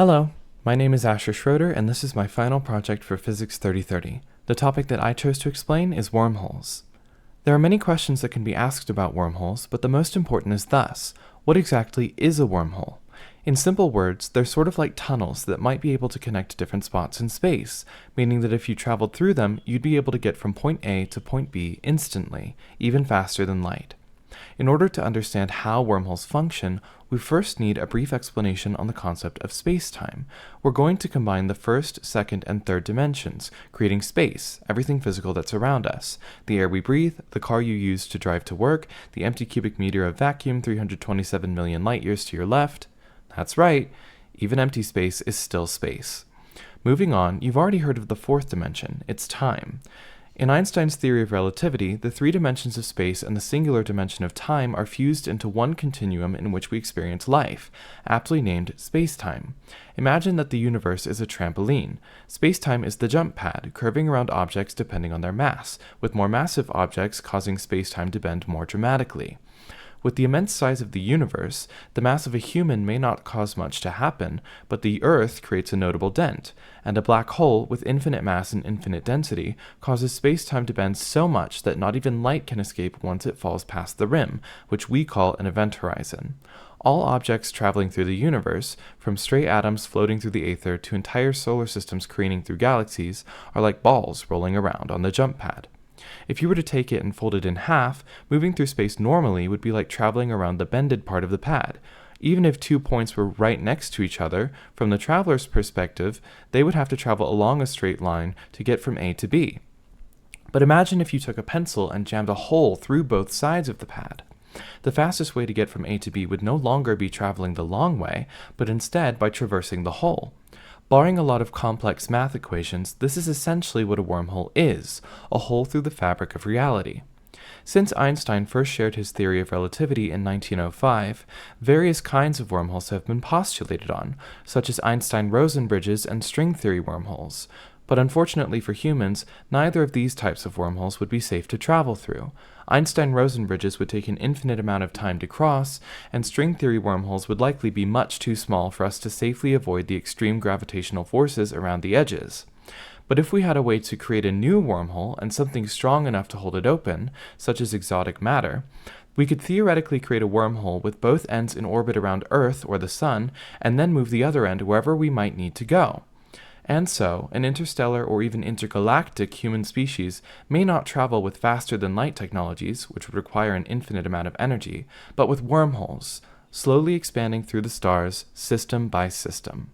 Hello, my name is Asher Schroeder, and this is my final project for Physics 3030. The topic that I chose to explain is wormholes. There are many questions that can be asked about wormholes, but the most important is thus: what exactly is a wormhole? In simple words, they're sort of like tunnels that might be able to connect different spots in space, meaning that if you traveled through them, you'd be able to get from point A to point B instantly, even faster than light. In order to understand how wormholes function, we first need a brief explanation on the concept of space-time. We're going to combine the first, second, and third dimensions, creating space, everything physical that's around us: the air we breathe, the car you use to drive to work, the empty cubic meter of vacuum 327 million light years to your left. That's right, even empty space is still space. Moving on, you've already heard of the fourth dimension, it's time. In Einstein's theory of relativity, the three dimensions of space and the singular dimension of time are fused into one continuum in which we experience life, aptly named space-time. Imagine that the universe is a trampoline. Space-time is the jump pad, curving around objects depending on their mass, with more massive objects causing space-time to bend more dramatically. With the immense size of the universe, the mass of a human may not cause much to happen, but the Earth creates a notable dent, and a black hole with infinite mass and infinite density causes space-time to bend so much that not even light can escape once it falls past the rim, which we call an event horizon. All objects traveling through the universe, from stray atoms floating through the aether to entire solar systems careening through galaxies, are like balls rolling around on the jump pad. If you were to take it and fold it in half, moving through space normally would be like traveling around the bended part of the pad. Even if 2 points were right next to each other, from the traveler's perspective, they would have to travel along a straight line to get from A to B. But imagine if you took a pencil and jammed a hole through both sides of the pad. The fastest way to get from A to B would no longer be traveling the long way, but instead by traversing the hole. Barring a lot of complex math equations, this is essentially what a wormhole is: a hole through the fabric of reality. Since Einstein first shared his theory of relativity in 1905, various kinds of wormholes have been postulated on, such as Einstein-Rosen bridges and string theory wormholes. But unfortunately for humans, neither of these types of wormholes would be safe to travel through. Einstein-Rosen bridges would take an infinite amount of time to cross, and string theory wormholes would likely be much too small for us to safely avoid the extreme gravitational forces around the edges. But if we had a way to create a new wormhole and something strong enough to hold it open, such as exotic matter, we could theoretically create a wormhole with both ends in orbit around Earth or the Sun, and then move the other end wherever we might need to go. And so, an interstellar or even intergalactic human species may not travel with faster-than-light technologies, which would require an infinite amount of energy, but with wormholes, slowly expanding through the stars, system by system.